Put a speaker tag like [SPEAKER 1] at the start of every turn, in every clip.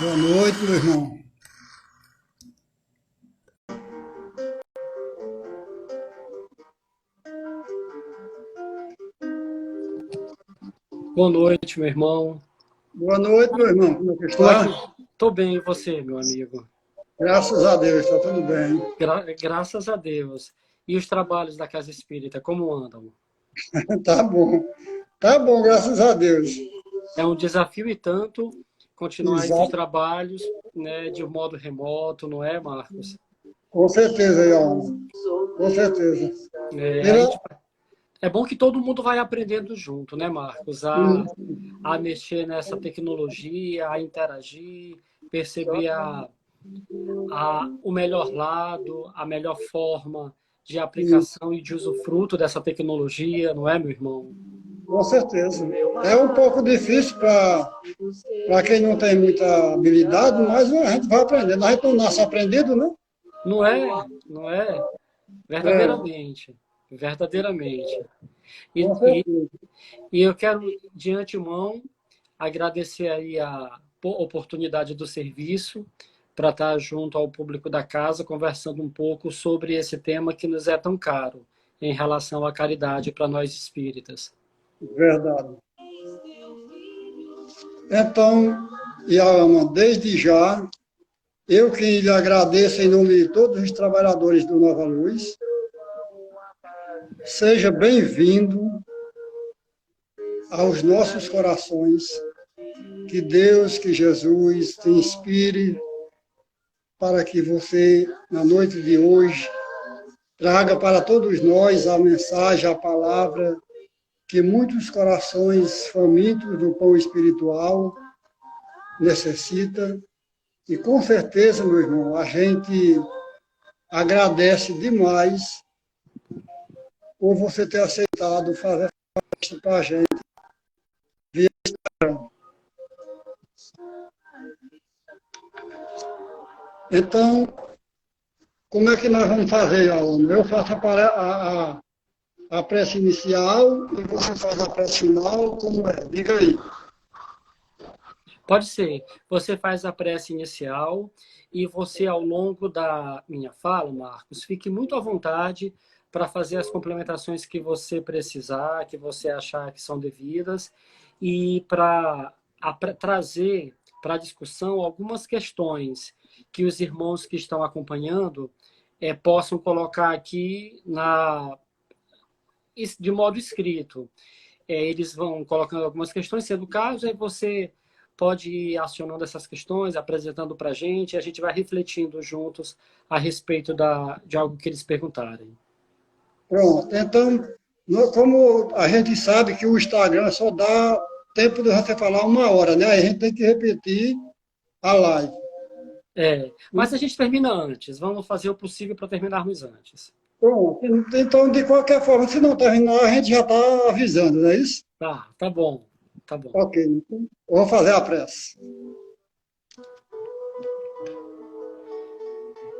[SPEAKER 1] Boa noite, meu irmão.
[SPEAKER 2] Boa noite, meu irmão.
[SPEAKER 1] Boa noite, meu irmão. Como é que
[SPEAKER 2] Como é que...
[SPEAKER 1] está?
[SPEAKER 2] Tô bem, e você, meu amigo?
[SPEAKER 1] Graças a Deus, está tudo bem.
[SPEAKER 2] Graças a Deus. E os trabalhos da Casa Espírita, como andam?
[SPEAKER 1] Tá bom. Tá bom, graças a Deus.
[SPEAKER 2] É um desafio e tanto continuar esses
[SPEAKER 1] Exato.
[SPEAKER 2] trabalhos, né, de modo remoto, não é, Marcos?
[SPEAKER 1] Com certeza, Ian. Com certeza.
[SPEAKER 2] É, a
[SPEAKER 1] Pela...
[SPEAKER 2] gente... é bom que todo mundo vai aprendendo junto, né, Marcos? A mexer nessa tecnologia, a interagir, perceber o melhor lado, a melhor forma de aplicação e de usufruto dessa tecnologia, não é, meu irmão?
[SPEAKER 1] Com certeza. É um pouco difícil para quem não tem muita habilidade, mas a gente vai aprendendo. A gente não nasce aprendido, né?
[SPEAKER 2] Não é? Não é?
[SPEAKER 1] É,
[SPEAKER 2] Verdadeiramente. Verdadeiramente. E,
[SPEAKER 1] com
[SPEAKER 2] e,
[SPEAKER 1] certeza.
[SPEAKER 2] e eu quero, de antemão, agradecer aí a oportunidade do serviço para estar junto ao público da casa, conversando um pouco sobre esse tema que nos é tão caro em relação à caridade para nós espíritas.
[SPEAKER 1] Verdade. Então, Ian, desde já, eu que lhe agradeço em nome de todos os trabalhadores do Nova Luz. Seja bem-vindo aos nossos corações. Que Deus, que Jesus te inspire para que você, na noite de hoje, traga para todos nós a mensagem, a palavra que muitos corações famintos do pão espiritual necessitam. E com certeza, meu irmão, a gente agradece demais por você ter aceitado fazer parte para a gente. Então, como é que nós vamos fazer, aluno? Eu faço a prece inicial e você faz a prece final, como é? Diga aí.
[SPEAKER 2] Pode ser. Você faz a prece inicial e você, ao longo da minha fala, Marcos, fique muito à vontade para fazer as complementações que você precisar, que você achar que são devidas, e para trazer para a discussão algumas questões que os irmãos que estão acompanhando possam colocar aqui de modo escrito. Eles vão colocando algumas questões, sendo o caso, aí você pode ir acionando essas questões, apresentando para a gente vai refletindo juntos a respeito de algo que eles perguntarem.
[SPEAKER 1] Pronto. Então, como a gente sabe que o Instagram só dá tempo de você falar 1 hora, né? Aí a gente tem que repetir a live.
[SPEAKER 2] Mas a gente termina antes. Vamos fazer o possível para terminarmos antes.
[SPEAKER 1] Pronto. Então, de qualquer forma, se não terminar, a gente já está avisando, não é isso?
[SPEAKER 2] Tá bom. Tá bom.
[SPEAKER 1] Ok. Então, vou fazer a prece.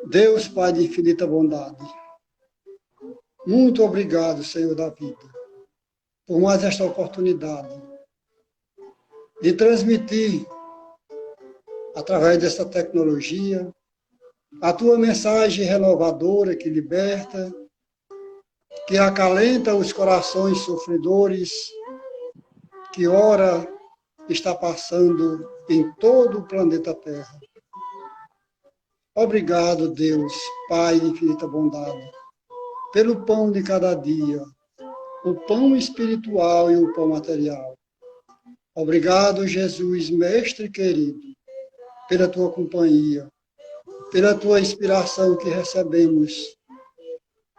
[SPEAKER 1] Deus, Pai de infinita bondade, muito obrigado, Senhor da vida, por mais esta oportunidade de transmitir, através dessa tecnologia, a tua mensagem renovadora que liberta, que acalenta os corações sofredores, que ora está passando em todo o planeta Terra. Obrigado, Deus, Pai de infinita bondade, pelo pão de cada dia, o pão espiritual e o pão material. Obrigado, Jesus, Mestre querido, pela tua companhia, pela tua inspiração que recebemos.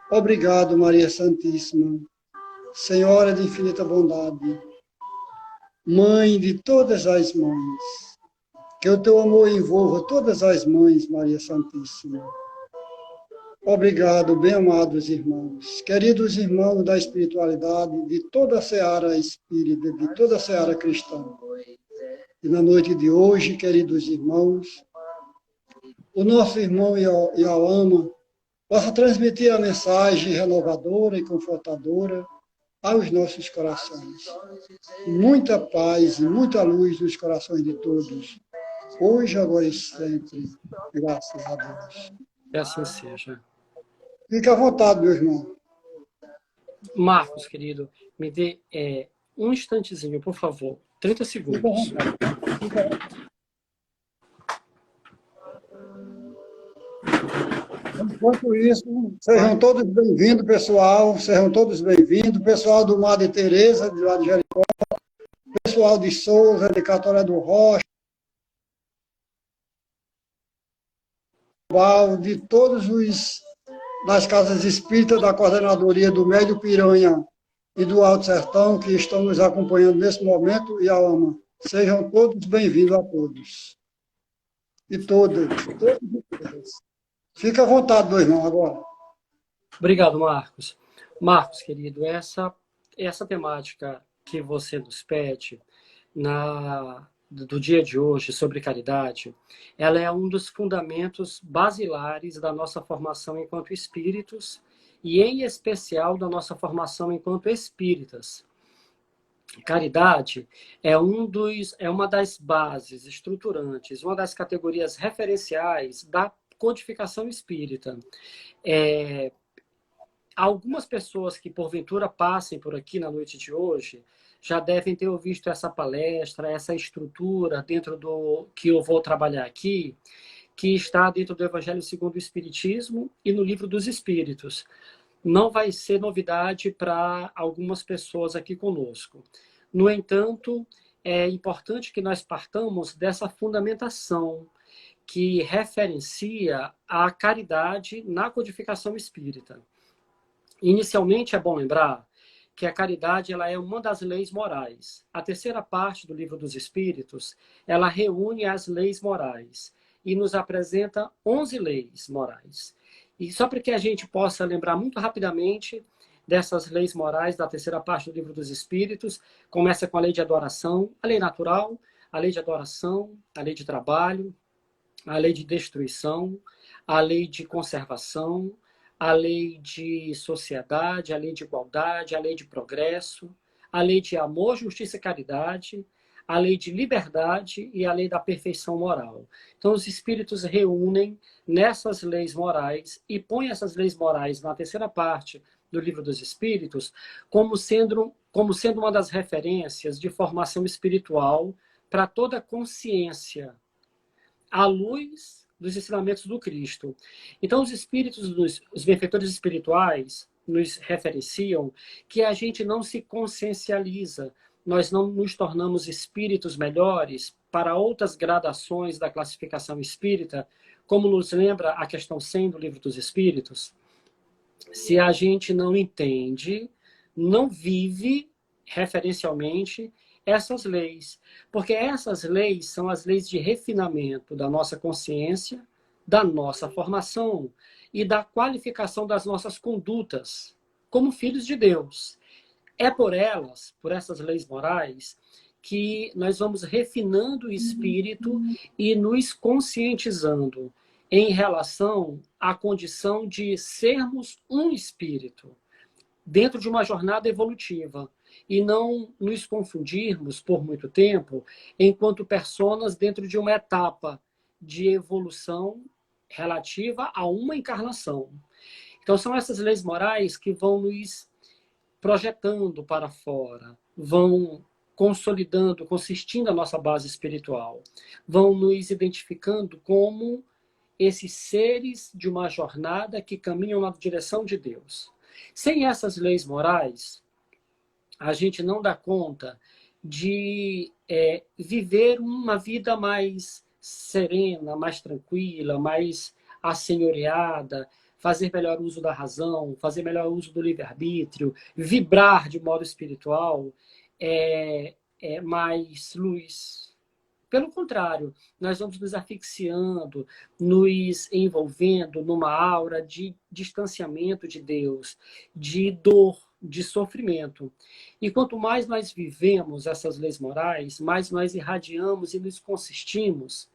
[SPEAKER 1] Obrigado, Maria Santíssima, Senhora de infinita bondade, Mãe de todas as mães. Que o teu amor envolva todas as mães, Maria Santíssima. Obrigado, bem-amados irmãos, queridos irmãos da espiritualidade, de toda a seara espírita, de toda a seara cristã. E na noite de hoje, queridos irmãos, o nosso irmão Iauama possa transmitir a mensagem renovadora e confortadora aos nossos corações. Muita paz e muita luz nos corações de todos. hoje, agora e sempre. Graças a Deus.
[SPEAKER 2] Que assim seja.
[SPEAKER 1] Fique à vontade, meu irmão.
[SPEAKER 2] Marcos, querido, me dê um instantezinho, por favor. 30
[SPEAKER 1] Fique à
[SPEAKER 2] segundos.
[SPEAKER 1] vontade. Fique à vontade. Enquanto isso, sejam todos bem-vindos, pessoal. Sejam todos bem-vindos. Pessoal do Madre Teresa, de lá de Jericó. Pessoal de Souza, de Católica do Rocha. De todos os das casas espíritas da coordenadoria do Médio Piranha e do Alto Sertão, que estão nos acompanhando nesse momento, e a AMA. Sejam todos bem-vindos a todos. E todas, todos e todas. Fica à vontade, meu irmão, agora.
[SPEAKER 2] Obrigado, Marcos. Marcos, querido, essa temática que você nos pede do dia de hoje sobre caridade, ela é um dos fundamentos basilares da nossa formação enquanto espíritos e, em especial, da nossa formação enquanto espíritas. Caridade é uma das bases estruturantes, uma das categorias referenciais da codificação espírita. Algumas pessoas que, porventura, passem por aqui na noite de hoje já devem ter visto essa palestra, essa estrutura dentro do que eu vou trabalhar aqui, que está dentro do Evangelho segundo o Espiritismo e no Livro dos Espíritos. Não vai ser novidade para algumas pessoas aqui conosco. No entanto, é importante que nós partamos dessa fundamentação que referencia a caridade na codificação espírita. Inicialmente, é bom lembrar que a caridade ela é uma das leis morais. A terceira parte do Livro dos Espíritos, ela reúne as leis morais e nos apresenta 11 leis morais. E só para que a gente possa lembrar muito rapidamente dessas leis morais da terceira parte do Livro dos Espíritos, começa com a lei de adoração, a lei natural, a lei de adoração, a lei de trabalho, a lei de destruição, a lei de conservação, a lei de sociedade, a lei de igualdade, a lei de progresso, a lei de amor, justiça e caridade, a lei de liberdade e a lei da perfeição moral. Então, os espíritos reúnem nessas leis morais e põem essas leis morais na terceira parte do Livro dos Espíritos como sendo uma das referências de formação espiritual para toda a consciência, à luz dos ensinamentos do Cristo. Então, os espíritos, os benfeitores espirituais, nos referenciam que a gente não se consciencializa, nós não nos tornamos espíritos melhores para outras gradações da classificação espírita, como nos lembra a questão 100 do Livro dos Espíritos, se a gente não entende, não vive referencialmente essas leis. Porque essas leis são as leis de refinamento da nossa consciência, da nossa formação e da qualificação das nossas condutas como filhos de Deus. É por elas, por essas leis morais, que nós vamos refinando o espírito e nos conscientizando em relação à condição de sermos um espírito dentro de uma jornada evolutiva e não nos confundirmos por muito tempo enquanto personas dentro de uma etapa de evolução relativa a uma encarnação. Então são essas leis morais que vão nos projetando para fora, vão consolidando, consistindo a nossa base espiritual, vão nos identificando como esses seres de uma jornada que caminham na direção de Deus. Sem essas leis morais, a gente não dá conta de viver uma vida mais serena, mais tranquila, mais assenhoreada, fazer melhor uso da razão, fazer melhor uso do livre-arbítrio, vibrar de modo espiritual, mais luz. Pelo contrário, nós vamos nos asfixiando, nos envolvendo numa aura de distanciamento de Deus, de dor, de sofrimento. E quanto mais nós vivemos essas leis morais, mais nós irradiamos e nos consistimos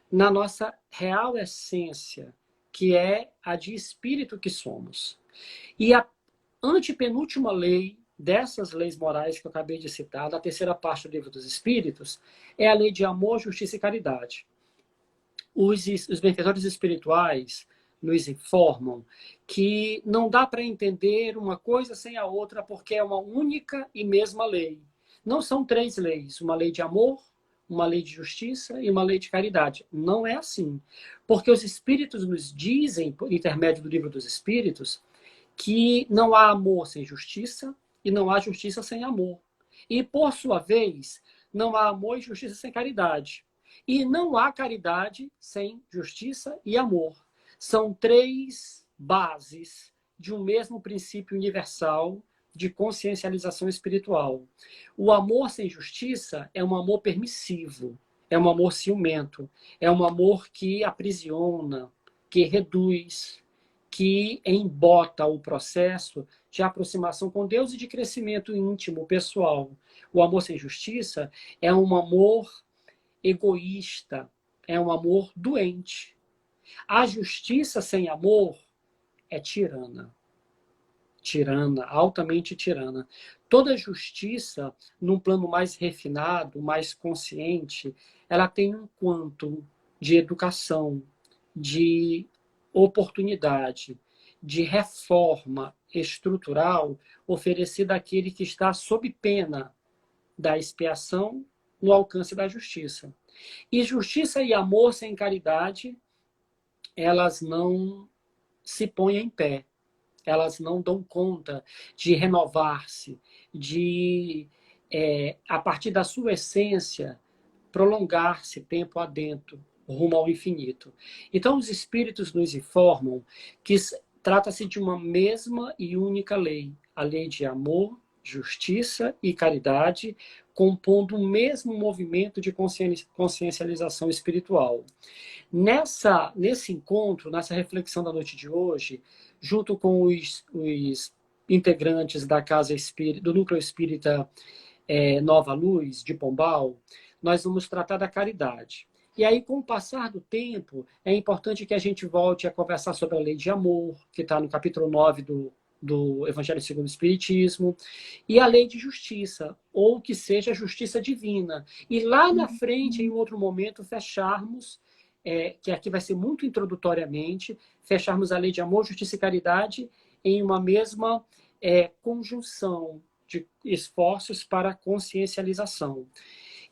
[SPEAKER 2] na nossa real essência, que é a de espírito que somos. E a antepenúltima lei dessas leis morais que eu acabei de citar, da terceira parte do Livro dos Espíritos, é a lei de amor, justiça e caridade. os benfeitores espirituais nos informam que não dá para entender uma coisa sem a outra, porque é uma única e mesma lei. Não são três leis, uma lei de amor, uma lei de justiça e uma lei de caridade. Não é assim. Porque os espíritos nos dizem, por intermédio do livro dos espíritos, que não há amor sem justiça e não há justiça sem amor. E, por sua vez, não há amor e justiça sem caridade. E não há caridade sem justiça e amor. São três bases de um mesmo princípio universal de consciencialização espiritual. O amor sem justiça é um amor permissivo, é um amor ciumento, é um amor que aprisiona, que reduz, que embota o processo de aproximação com Deus e de crescimento íntimo, pessoal. O amor sem justiça é um amor egoísta, é um amor doente. A justiça sem amor é tirana. Tirana, altamente tirana. Toda justiça, num plano mais refinado, mais consciente, ela tem um quanto de educação, de oportunidade, de reforma estrutural oferecida àquele que está sob pena da expiação no alcance da justiça. E justiça e amor sem caridade, elas não se põem em pé. Elas não dão conta de renovar-se, de, a partir da sua essência, prolongar-se tempo adentro, rumo ao infinito. Então, os espíritos nos informam que trata-se de uma mesma e única lei, a lei de amor, justiça e caridade, compondo o mesmo movimento de consciencialização espiritual. Nesse encontro, nessa reflexão da noite de hoje, junto com os integrantes da Casa Espírita, do Núcleo Espírita Nova Luz, de Pombal, nós vamos tratar da caridade. E aí, com o passar do tempo, é importante que a gente volte a conversar sobre a lei de amor, que está no capítulo 9 do Evangelho segundo o Espiritismo, e a lei de justiça, ou que seja a justiça divina. E lá na frente, em outro momento, fecharmos, que aqui vai ser muito introdutoriamente, fecharmos a lei de amor, justiça e caridade em uma mesma conjunção de esforços para a consciencialização.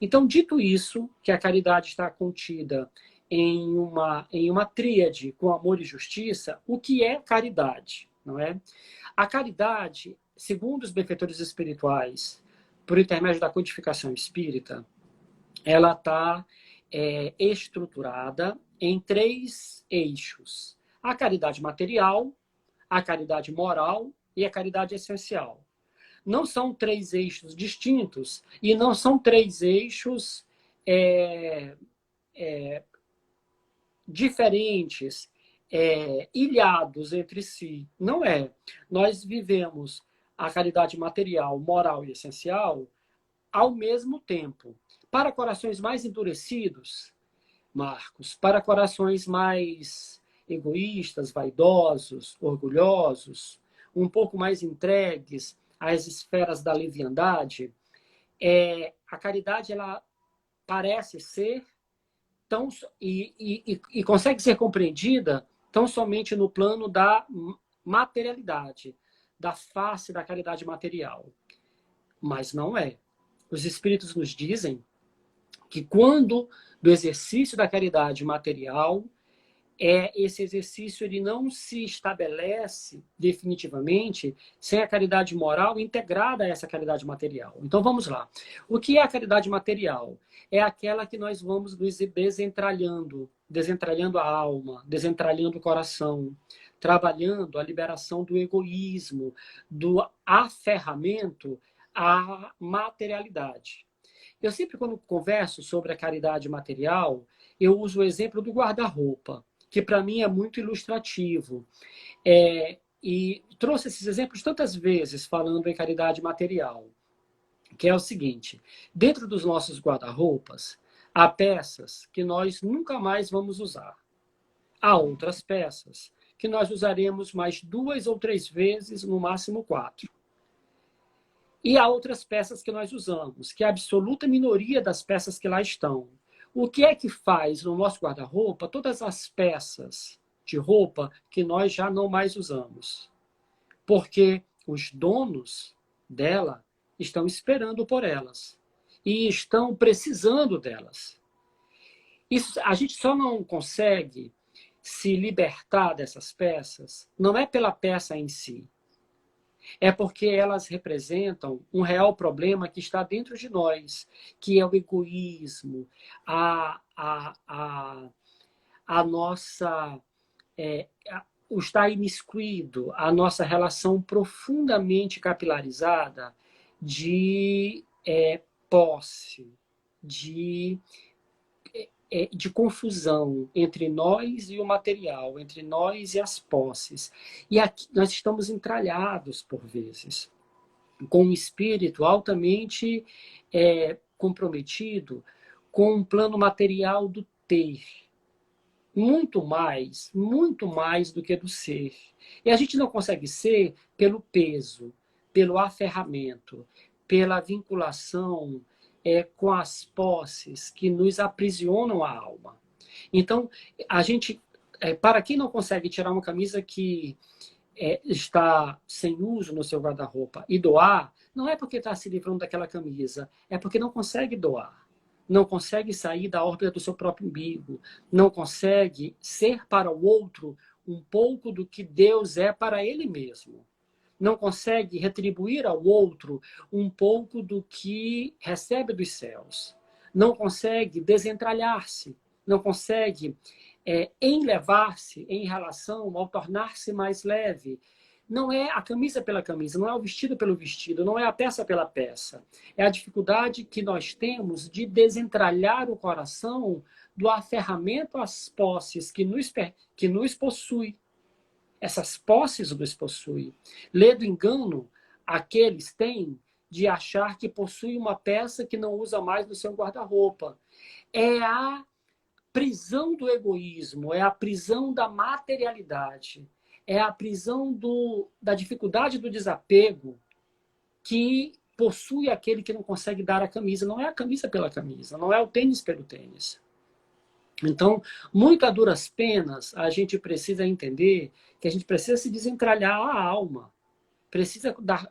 [SPEAKER 2] Então, dito isso, que a caridade está contida em uma tríade com amor e justiça, o que é caridade? Não é? A caridade, segundo os benfeitores espirituais, por intermédio da codificação espírita, ela está estruturada em três eixos: a caridade material, a caridade moral e a caridade essencial. Não são três eixos distintos e não são três eixos diferentes, ilhados entre si. Não é. Nós vivemos a caridade material, moral e essencial ao mesmo tempo. Para corações mais endurecidos, Marcos, para corações mais egoístas, vaidosos, orgulhosos, um pouco mais entregues às esferas da leviandade, a caridade ela parece ser tão, e consegue ser compreendida tão somente no plano da materialidade, da face da caridade material. Mas não é. Os espíritos nos dizem que quando do exercício da caridade material, esse exercício ele não se estabelece definitivamente sem a caridade moral integrada a essa caridade material. Então vamos lá. O que é a caridade material? É aquela que nós vamos nos desentralhando a alma, desentralhando o coração, trabalhando a liberação do egoísmo, do aferramento à materialidade. Eu sempre, quando converso sobre a caridade material, eu uso o exemplo do guarda-roupa, que para mim é muito ilustrativo. E trouxe esses exemplos tantas vezes falando em caridade material, que é o seguinte: dentro dos nossos guarda-roupas, há peças que nós nunca mais vamos usar. Há outras peças que nós usaremos mais 2 ou 3 vezes, no máximo 4. E há outras peças que nós usamos, que é a absoluta minoria das peças que lá estão. O que é que faz no nosso guarda-roupa todas as peças de roupa que nós já não mais usamos? Porque os donos dela estão esperando por elas e estão precisando delas. Isso, a gente só não consegue se libertar dessas peças, não é pela peça em si, é porque elas representam um real problema que está dentro de nós, que é o egoísmo, a nossa... o estar imiscuído, a nossa relação profundamente capilarizada de posse, de confusão entre nós e o material, entre nós e as posses. E aqui nós estamos entralhados, por vezes, com um espírito altamente comprometido com um plano material do ter. Muito mais do que do ser. E a gente não consegue ser pelo peso, pelo aferramento, pela vinculação com as posses que nos aprisionam a alma. Então, a gente, para quem não consegue tirar uma camisa que está sem uso no seu guarda-roupa e doar, não é porque está se livrando daquela camisa, é porque não consegue doar. Não consegue sair da órbita do seu próprio umbigo, não consegue ser para o outro um pouco do que Deus é para ele mesmo. Não consegue retribuir ao outro um pouco do que recebe dos céus. Não consegue desentralhar-se, não consegue enlevar-se em relação ao tornar-se mais leve. Não é a camisa pela camisa, não é o vestido pelo vestido, não é a peça pela peça. É a dificuldade que nós temos de desentralhar o coração do aferramento às posses que nos possui. Essas posses nos possuem. Lê do engano aqueles têm de achar que possui uma peça que não usa mais no seu guarda-roupa. É a prisão do egoísmo, é a prisão da materialidade, é a prisão da dificuldade do desapego que possui aquele que não consegue dar a camisa. Não é a camisa pela camisa, não é o tênis pelo tênis. Então, muito a duras penas, a gente precisa entender que a gente precisa se desentralhar a alma, precisa dar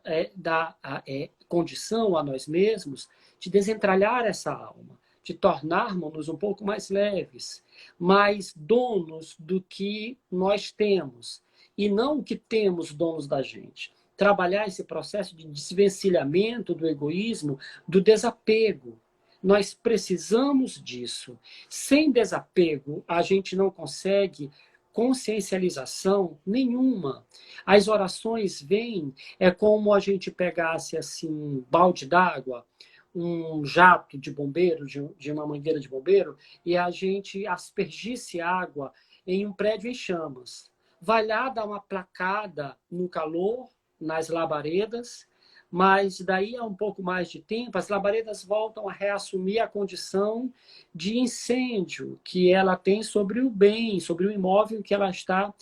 [SPEAKER 2] condição a nós mesmos de desentralhar essa alma, de tornarmos-nos um pouco mais leves, mais donos do que nós temos, e não o que temos donos da gente. Trabalhar esse processo de desvencilhamento do egoísmo, do desapego. Nós precisamos disso. Sem desapego, a gente não consegue consciencialização nenhuma. As orações vêm, é como a gente pegasse assim um balde d'água, um jato de bombeiro, de uma mangueira de bombeiro, e a gente aspergisse água em um prédio em chamas. Vai lá dar uma placada no calor, nas labaredas, mas daí a um pouco mais de tempo, as labaredas voltam a reassumir a condição de incêndio que ela tem sobre o bem, sobre o imóvel que ela está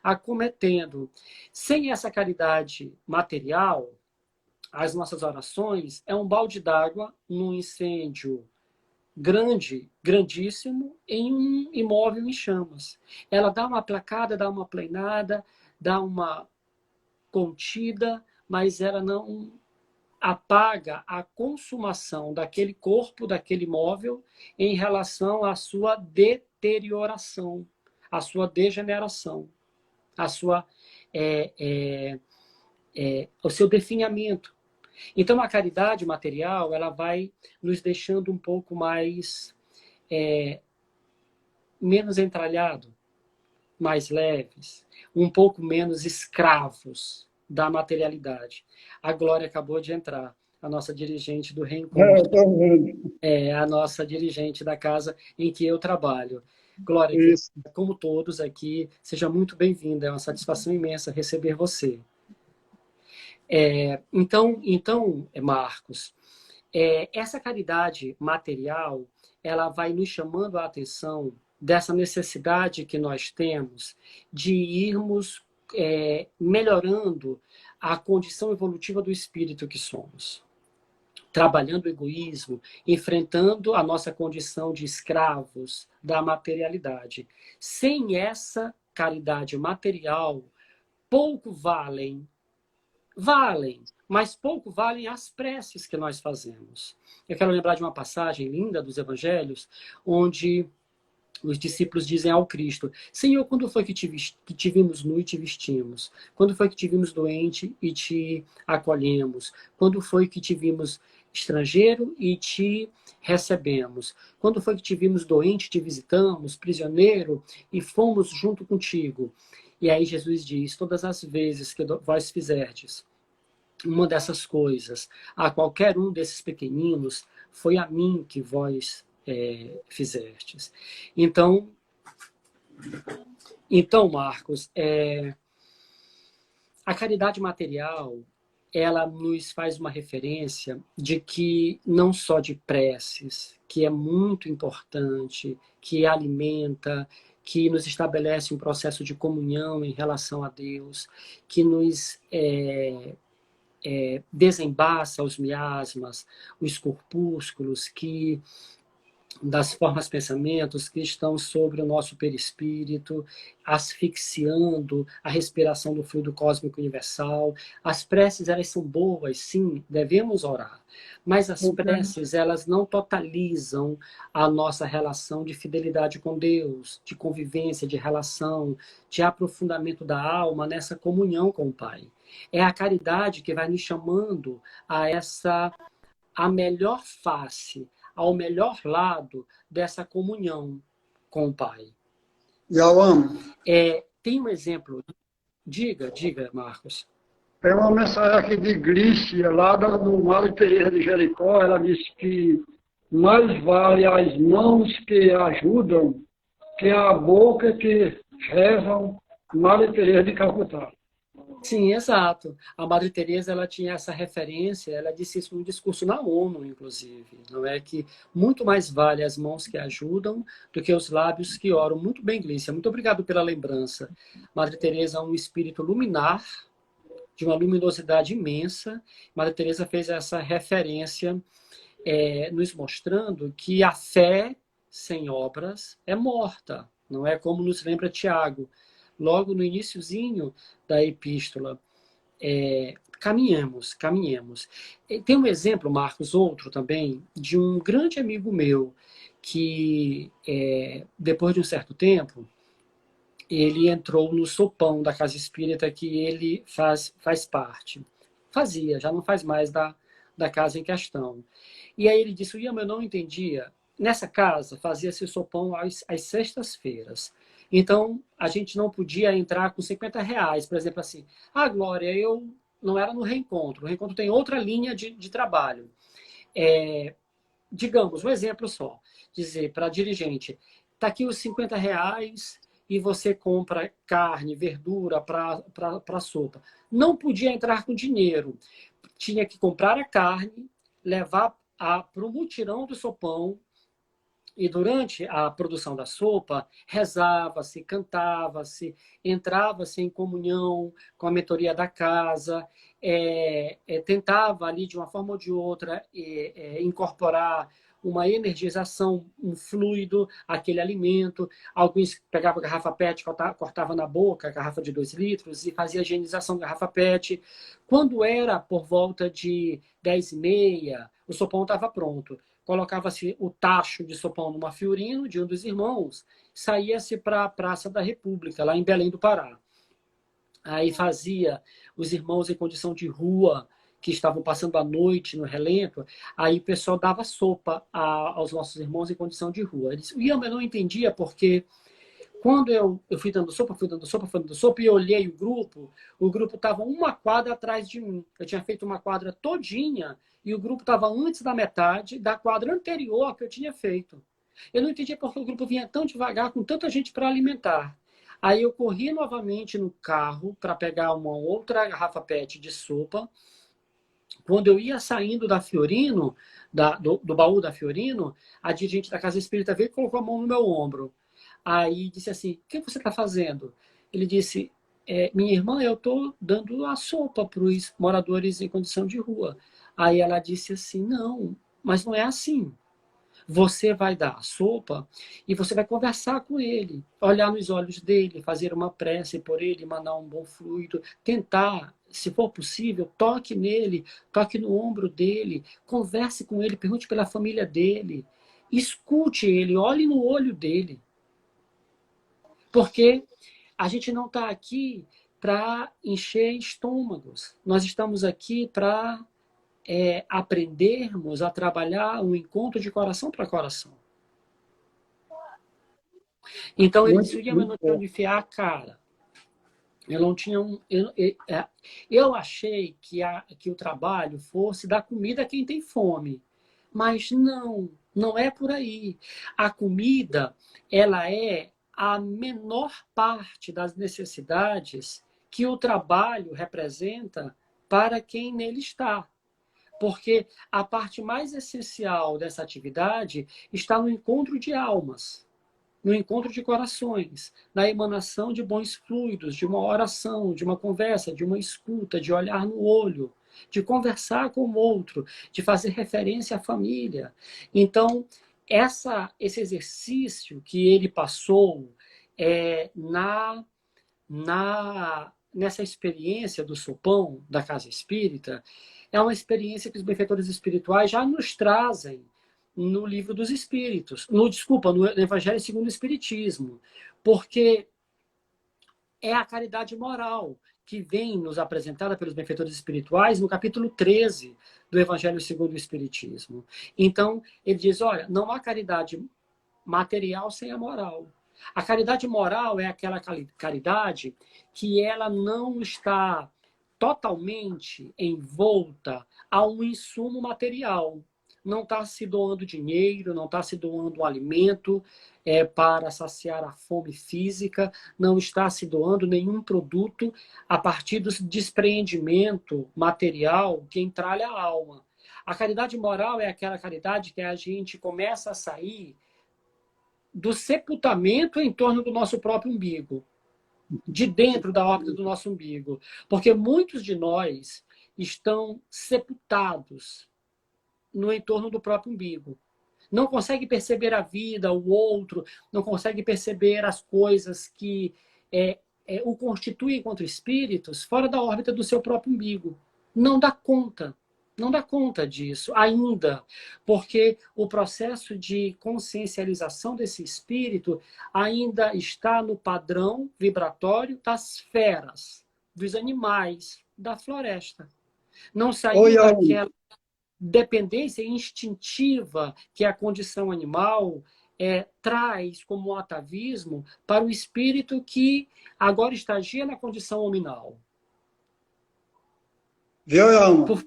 [SPEAKER 2] acometendo. Sem essa caridade material, as nossas orações é um balde d'água num incêndio grande, grandíssimo, em um imóvel em chamas. Ela dá uma placada, dá uma planada, dá uma contida, mas ela não apaga a consumação daquele corpo, daquele imóvel, em relação à sua deterioração, à sua degeneração, à sua, ao seu definhamento. Então, a caridade material ela vai nos deixando um pouco mais menos entralhado, mais leves, um pouco menos escravos da materialidade. A Glória acabou de entrar, a nossa dirigente do Reencontro. É a nossa dirigente da casa em que eu trabalho. Glória, como todos aqui, seja muito bem-vinda. É uma satisfação imensa receber você. Então, Marcos, essa caridade material, ela vai nos chamando a atenção dessa necessidade que nós temos de irmos melhorando a condição evolutiva do espírito que somos. trabalhando o egoísmo, enfrentando a nossa condição de escravos da materialidade. Sem essa caridade material, pouco valem, mas pouco valem as preces que nós fazemos. Eu quero lembrar de uma passagem linda dos evangelhos, onde os discípulos dizem ao Cristo: Senhor, quando foi que te vimos nu e te vestimos? Quando foi que te vimos doente e te acolhemos? Quando foi que te vimos estrangeiro e te recebemos? Quando foi que te vimos doente e te visitamos, prisioneiro e fomos junto contigo? E aí Jesus diz: todas as vezes que vós fizerdes uma dessas coisas a qualquer um desses pequeninos, foi a mim que vós fizestes. Então Marcos, a caridade material, ela nos faz uma referência de que não só de preces, que é muito importante, que alimenta, que nos estabelece um processo de comunhão em relação a Deus, que nos desembaça os miasmas, os corpúsculos, que das formas pensamentos que estão sobre o nosso perispírito, asfixiando a respiração do fluido cósmico universal. As preces, elas são boas, sim, devemos orar. Mas as preces, elas não totalizam a nossa relação de fidelidade com Deus, de convivência, de relação, de aprofundamento da alma nessa comunhão com o Pai. É a caridade que vai nos chamando a melhor face, ao melhor lado dessa comunhão com o Pai.
[SPEAKER 1] Eu amo.
[SPEAKER 2] Tem um exemplo. Diga, Marcos.
[SPEAKER 1] Tem uma mensagem aqui de Glícia, lá do Madre Teresa de Jericó. Ela diz que mais vale as mãos que ajudam que a boca que rezam. Madre Teresa de Calcutá.
[SPEAKER 2] Sim, exato. A Madre Teresa, ela tinha essa referência, ela disse isso num discurso na ONU, inclusive, não é, que muito mais vale as mãos que ajudam do que os lábios que oram. Muito bem, Glícia, muito obrigado pela lembrança. Madre Teresa é um espírito luminar, de uma luminosidade imensa. Madre Teresa fez essa referência, nos mostrando que a fé sem obras é morta, não é, como nos lembra Tiago. Logo no iniciozinho da epístola, caminhemos. Tem um exemplo, Marcos, outro também, de um grande amigo meu, que depois de um certo tempo, ele entrou no sopão da Casa Espírita que ele faz parte. Fazia, já não faz mais da casa em questão. E aí ele disse: William, eu não entendia. Nessa casa fazia-se o sopão às sextas-feiras. Então, a gente não podia entrar com R$50. Por exemplo, assim, Glória, eu não era no reencontro. O reencontro tem outra linha de trabalho. Digamos, um exemplo só. Dizer para a dirigente: está aqui os R$50 e você compra carne, verdura para a sopa. Não podia entrar com dinheiro. Tinha que comprar a carne, levar para o mutirão do sopão. E durante a produção da sopa, rezava-se, cantava-se, entrava-se em comunhão com a mentoria da casa, tentava ali, de uma forma ou de outra, incorporar uma energização, um fluido, aquele alimento. Alguns pegavam a garrafa PET, cortavam na boca, a garrafa de 2 litros, e fazia a higienização da garrafa PET. Quando era por volta de 10h30, o sopão estava pronto. Colocava-se o tacho de sopão numa Fiorino, de um dos irmãos, saía-se para a Praça da República, lá em Belém do Pará. Aí fazia os irmãos em condição de rua, que estavam passando a noite no relento, aí o pessoal dava sopa aos nossos irmãos em condição de rua. Ele disse: William, eu não entendia porque quando eu fui dando sopa, e eu olhei o grupo estava uma quadra atrás de mim. Eu tinha feito uma quadra todinha e o grupo estava antes da metade da quadra anterior que eu tinha feito. Eu não entendia porque o grupo vinha tão devagar, com tanta gente para alimentar. Aí eu corri novamente no carro para pegar uma outra garrafa PET de sopa. Quando eu ia saindo da Fiorino, do baú da Fiorino, a dirigente da Casa Espírita veio e colocou a mão no meu ombro. Aí disse assim: o que você está fazendo? Ele disse: minha irmã, eu estou dando a sopa para os moradores em condição de rua. Aí ela disse assim, não, mas não é assim. Você vai dar a sopa e você vai conversar com ele, olhar nos olhos dele, fazer uma prece por ele, mandar um bom fluido, tentar, se for possível, toque nele, toque no ombro dele, converse com ele, pergunte pela família dele, escute ele, olhe no olho dele. Porque a gente não está aqui para encher estômagos, nós estamos aqui para aprendermos a trabalhar um encontro de coração para coração. Então ele disse, eu
[SPEAKER 1] muito
[SPEAKER 2] não tinha
[SPEAKER 1] bom.
[SPEAKER 2] onde enfiar a cara. Eu não tinha eu achei que o trabalho fosse dar comida a quem tem fome. Mas não é por aí. A comida, ela é a menor parte das necessidades que o trabalho representa para quem nele está. Porque a parte mais essencial dessa atividade está no encontro de almas, no encontro de corações, na emanação de bons fluidos, de uma oração, de uma conversa, de uma escuta, de olhar no olho, de conversar com o outro, de fazer referência à família. Então, esse exercício que ele passou nessa experiência do sopão da Casa Espírita, é uma experiência que os benfeitores espirituais já nos trazem no Livro dos Espíritos, no Evangelho segundo o Espiritismo, porque é a caridade moral que vem nos apresentada pelos benfeitores espirituais no capítulo 13 do Evangelho segundo o Espiritismo. Então, ele diz, olha, não há caridade material sem a moral. A caridade moral é aquela caridade que ela não está totalmente envolta a um insumo material. Não está se doando dinheiro, não está se doando um alimento para saciar a fome física, não está se doando nenhum produto a partir do despreendimento material que entralha a alma. A caridade moral é aquela caridade que a gente começa a sair do sepultamento em torno do nosso próprio umbigo, de dentro da órbita do nosso umbigo. Porque muitos de nós estão sepultados no entorno do próprio umbigo. Não consegue perceber a vida, o outro, não consegue perceber as coisas que o constituem enquanto espíritos fora da órbita do seu próprio umbigo. Não dá conta. Não dá conta disso ainda, porque o processo de consciencialização desse espírito ainda está no padrão vibratório das feras, dos animais, da floresta. Não
[SPEAKER 1] Oi,
[SPEAKER 2] saiu daquela dependência instintiva que a condição animal traz como um atavismo para o espírito que agora estagia na condição hominal.
[SPEAKER 1] viu, Alma?
[SPEAKER 2] Por...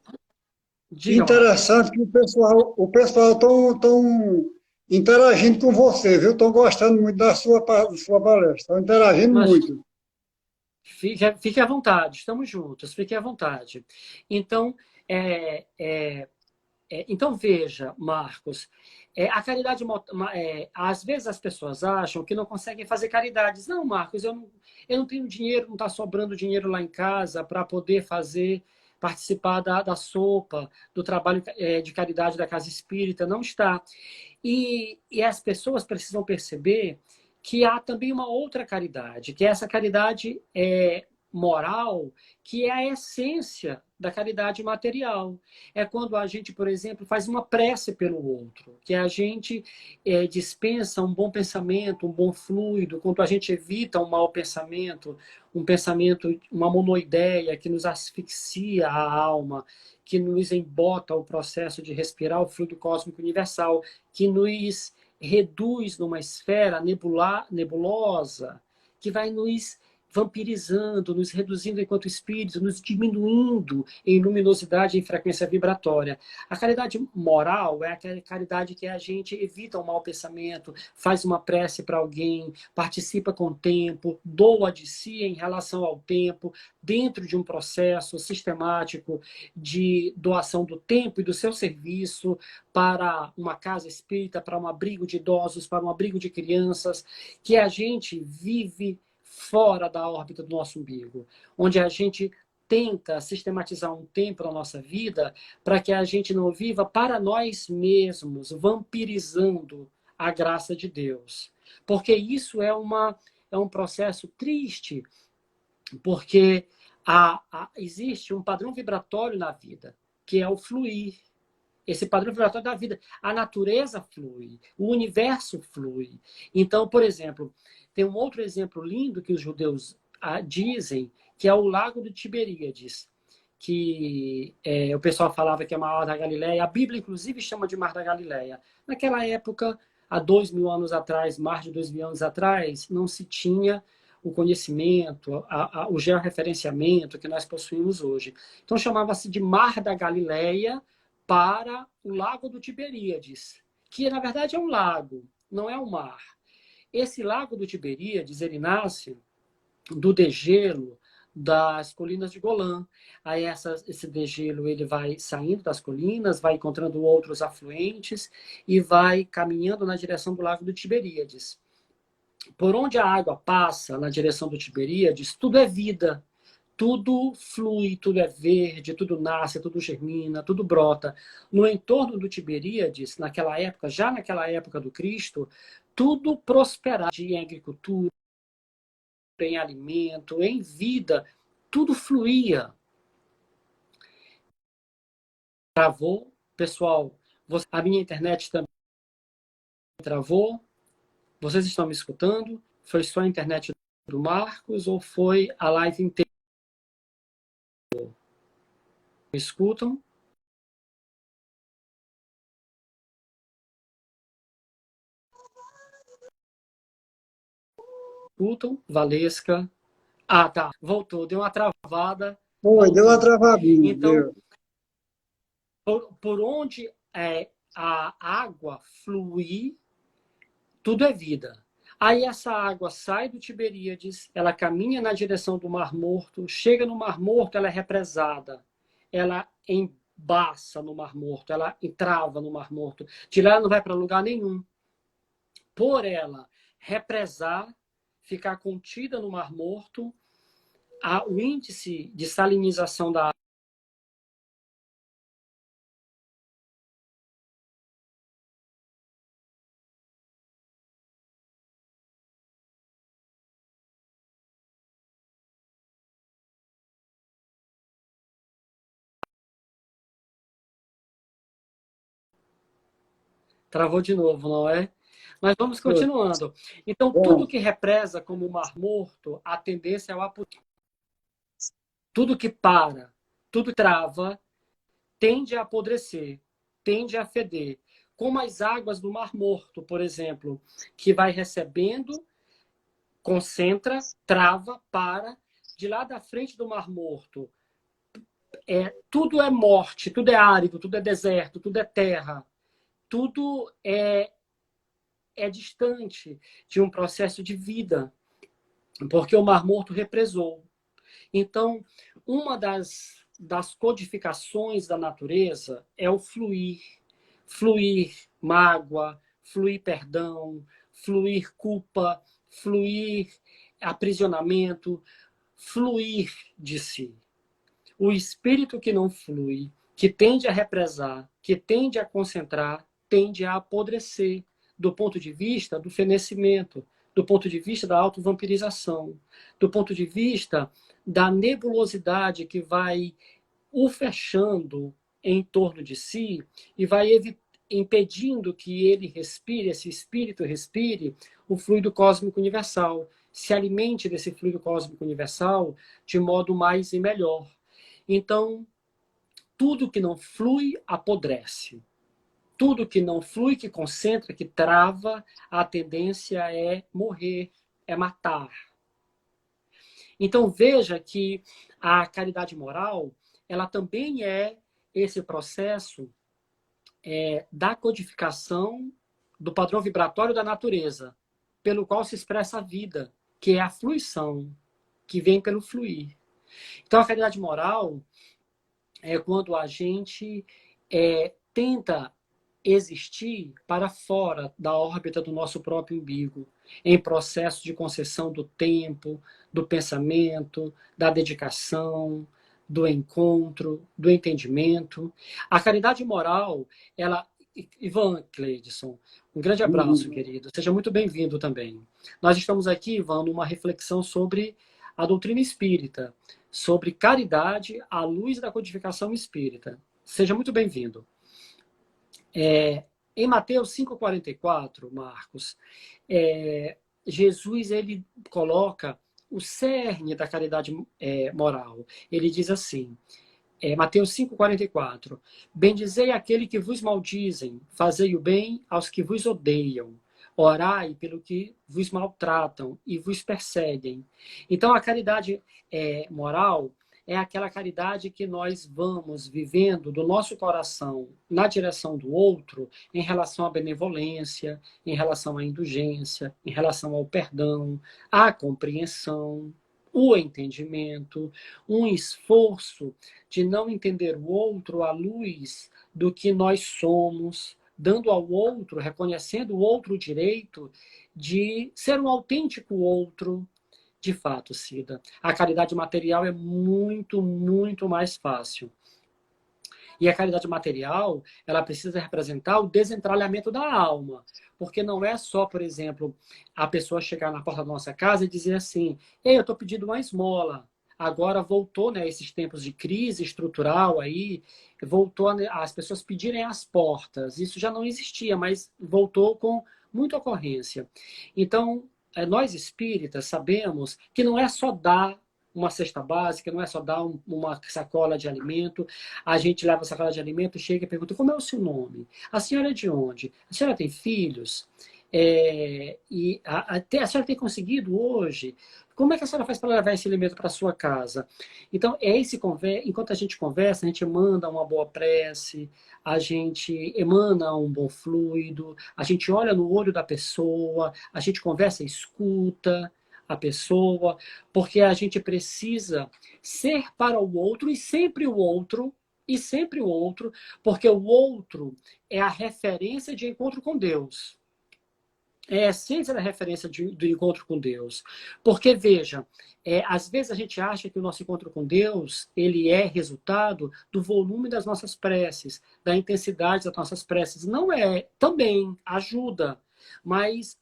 [SPEAKER 2] Diga, Marcos.
[SPEAKER 1] Interessante que o pessoal tão interagindo com você, viu? Estão gostando muito da sua palestra, estão interagindo
[SPEAKER 2] Mas
[SPEAKER 1] muito.
[SPEAKER 2] fique à vontade, estamos juntos, fique à vontade. Então, então veja, Marcos, a caridade, às vezes as pessoas acham que não conseguem fazer caridades. Não, Marcos, eu não tenho dinheiro, não está sobrando dinheiro lá em casa para poder participar da sopa, do trabalho de caridade da Casa Espírita, não está. E as pessoas precisam perceber que há também uma outra caridade, que é essa caridade moral, que é a essência da caridade material. É quando a gente, por exemplo, faz uma prece pelo outro, que a gente dispensa um bom pensamento, um bom fluido, quando a gente evita um mau pensamento, uma monoideia que nos asfixia a alma, que nos embota o processo de respirar o fluido cósmico universal, que nos reduz numa esfera nebulosa, que vai nos vampirizando, nos reduzindo enquanto espírito, nos diminuindo em luminosidade e em frequência vibratória. A caridade moral é aquela caridade que a gente evita um mau pensamento, faz uma prece para alguém, participa com o tempo, doa de si em relação ao tempo, dentro de um processo sistemático de doação do tempo e do seu serviço para uma casa espírita, para um abrigo de idosos, para um abrigo de crianças, que a gente vive fora da órbita do nosso umbigo, onde a gente tenta sistematizar um tempo na nossa vida para que a gente não viva para nós mesmos, vampirizando a graça de Deus. Porque isso é um processo triste, porque existe um padrão vibratório na vida, que é o fluir. Esse padrão vibratório da vida. A natureza flui, o universo flui. Então, por exemplo, tem um outro exemplo lindo que os judeus dizem, que é o Lago de Tiberíades, que o pessoal falava que é o maior da Galileia. A Bíblia, inclusive, chama de Mar da Galileia. Naquela época, há 2.000 anos atrás, mais de 2.000 anos atrás, não se tinha o conhecimento, o georreferenciamento que nós possuímos hoje. Então, chamava-se de Mar da Galileia para o Lago do Tiberíades, que, na verdade, é um lago, não é um mar. Esse Lago do Tiberíades, ele nasce do degelo das colinas de Golã. Aí esse degelo ele vai saindo das colinas, vai encontrando outros afluentes e vai caminhando na direção do Lago do Tiberíades. Por onde a água passa, na direção do Tiberíades, tudo é vida. Tudo flui, tudo é verde, tudo nasce, tudo germina, tudo brota. No entorno do Tiberíades, naquela época, já naquela época do Cristo, tudo prosperava em agricultura, em alimento, em vida, tudo fluía. Travou, pessoal, a minha internet também travou. Vocês estão me escutando? Foi só a internet do Marcos ou foi a live inteira? Me escutam? Escutam? Valesca? Ah, tá. Voltou. Deu uma travada.
[SPEAKER 1] Foi, deu uma
[SPEAKER 2] Voltou.
[SPEAKER 1] travadinha,
[SPEAKER 2] Então,
[SPEAKER 1] deu.
[SPEAKER 2] por onde a água fluir, tudo é vida. Aí essa água sai do Tiberíades, ela caminha na direção do Mar Morto, chega no Mar Morto, ela é represada. Ela embaça no Mar Morto, ela entrava no Mar Morto. De lá ela não vai para lugar nenhum. Por ela represar, ficar contida no Mar Morto, o índice de salinização da água travou de novo, não é? Mas vamos
[SPEAKER 1] Foi.
[SPEAKER 2] continuando. Então, tudo
[SPEAKER 1] Bom,
[SPEAKER 2] que represa como o Mar Morto, a tendência é o apodrecimento. Tudo que para, tudo que trava, tende a apodrecer, tende a feder. Como as águas do Mar Morto, por exemplo, que vai recebendo, concentra, trava, para. De lá da frente do Mar Morto, tudo é morte, tudo é árido, tudo é deserto, tudo é terra. Tudo é distante de um processo de vida, porque o Mar Morto represou. Então, uma das codificações da natureza é o fluir. Fluir mágoa, fluir perdão, fluir culpa, fluir aprisionamento, fluir de si. O espírito que não flui, que tende a represar, que tende a concentrar, tende a apodrecer do ponto de vista do fenecimento, do ponto de vista da autovampirização, do ponto de vista da nebulosidade que vai o fechando em torno de si e vai impedindo que ele respire, esse espírito respire o fluido cósmico universal, se alimente desse fluido cósmico universal de modo mais e melhor. Então, tudo que não flui apodrece. Tudo que não flui, que concentra, que trava, a tendência é morrer, é matar. Então, veja que a caridade moral, ela também é esse processo da codificação do padrão vibratório da natureza, pelo qual se expressa a vida, que é a fluição, que vem pelo fluir. Então, a caridade moral é quando a gente tenta existir para fora da órbita do nosso próprio umbigo, em processo de concessão do tempo, do pensamento, da dedicação, do encontro, do entendimento. A caridade moral, ela... Ivan Cleidson, um grande abraço, querido. Seja muito bem-vindo também. Nós estamos aqui, Ivan, numa reflexão sobre a doutrina espírita, sobre caridade à luz da codificação espírita. Seja muito bem-vindo. Em Mateus 5,44, Marcos, Jesus ele coloca o cerne da caridade moral. Ele diz assim, Mateus 5,44, bendizei aquele que vos maldizem, fazei o bem aos que vos odeiam, orai pelo que vos maltratam e vos perseguem. Então, a caridade moral é aquela caridade que nós vamos vivendo do nosso coração na direção do outro em relação à benevolência, em relação à indulgência, em relação ao perdão, à compreensão, o entendimento, um esforço de não entender o outro à luz do que nós somos, dando ao outro, reconhecendo o outro o direito de ser um autêntico outro. De fato, Cida, a caridade material é muito, muito mais fácil. E a caridade material, ela precisa representar o desentralhamento da alma. Porque não é só, por exemplo, a pessoa chegar na porta da nossa casa e dizer assim, ei, eu estou pedindo uma esmola. Agora voltou, né, esses tempos de crise estrutural aí, voltou as pessoas pedirem às portas. Isso já não existia, mas voltou com muita ocorrência. Então, nós espíritas sabemos que não é só dar uma cesta básica, não é só dar uma sacola de alimento. A gente leva a sacola de alimento, chega e pergunta, como é o seu nome? A senhora é de onde? A senhora tem filhos? A senhora tem conseguido hoje? Como é que a senhora faz para levar esse alimento para a sua casa? Então, enquanto a gente conversa, a gente manda uma boa prece, a gente emana um bom fluido, a gente olha no olho da pessoa, a gente conversa e escuta a pessoa, porque a gente precisa ser para o outro e sempre o outro, porque o outro é a referência de encontro com Deus. É a essência da referência do encontro com Deus. Porque, veja, às vezes a gente acha que o nosso encontro com Deus, ele é resultado do volume das nossas preces, da intensidade das nossas preces. Não é, também ajuda, mas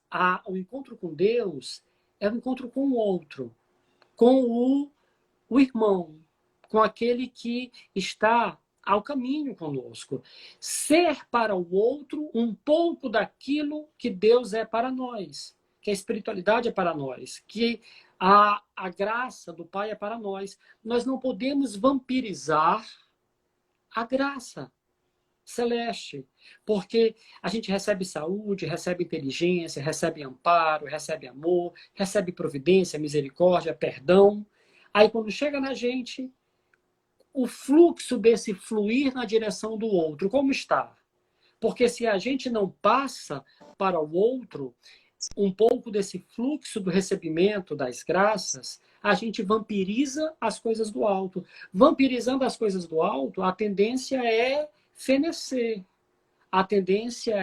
[SPEAKER 2] o encontro com Deus é o encontro com o outro, com o irmão, com aquele que está ao caminho conosco. Ser para o outro um pouco daquilo que Deus é para nós, que a espiritualidade é para nós, que a graça do Pai é para nós. Nós não podemos vampirizar a graça celeste, porque a gente recebe saúde, recebe inteligência, recebe amparo, recebe amor, recebe providência, misericórdia, perdão. Aí quando chega na gente, o fluxo desse fluir na direção do outro, como está? Porque se a gente não passa para o outro um pouco desse fluxo do recebimento das graças, a gente vampiriza as coisas do alto. Vampirizando as coisas do alto, a tendência é fenecer. A tendência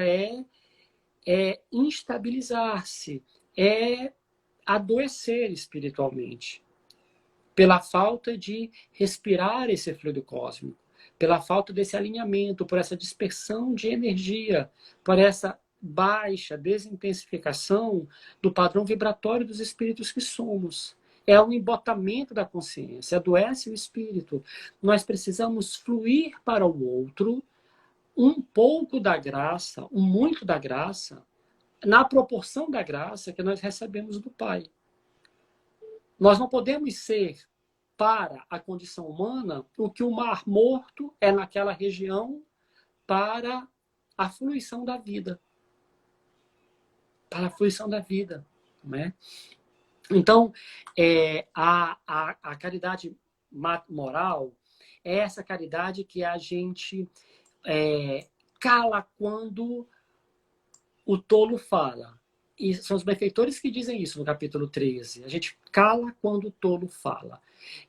[SPEAKER 2] é instabilizar-se, é adoecer espiritualmente. Pela falta de respirar esse fluido cósmico, pela falta desse alinhamento, por essa dispersão de energia, por essa baixa desintensificação do padrão vibratório dos espíritos que somos. É um embotamento da consciência, adoece o espírito. Nós precisamos fluir para o outro um pouco da graça, um muito da graça, na proporção da graça que nós recebemos do Pai. Nós não podemos ser, para a condição humana, o que o Mar Morto é naquela região para a fruição da vida. Para a fruição da vida. Né? Então, a caridade moral é essa caridade que a gente cala quando o tolo fala. E são os benfeitores que dizem isso no capítulo 13. A gente cala quando o tolo fala.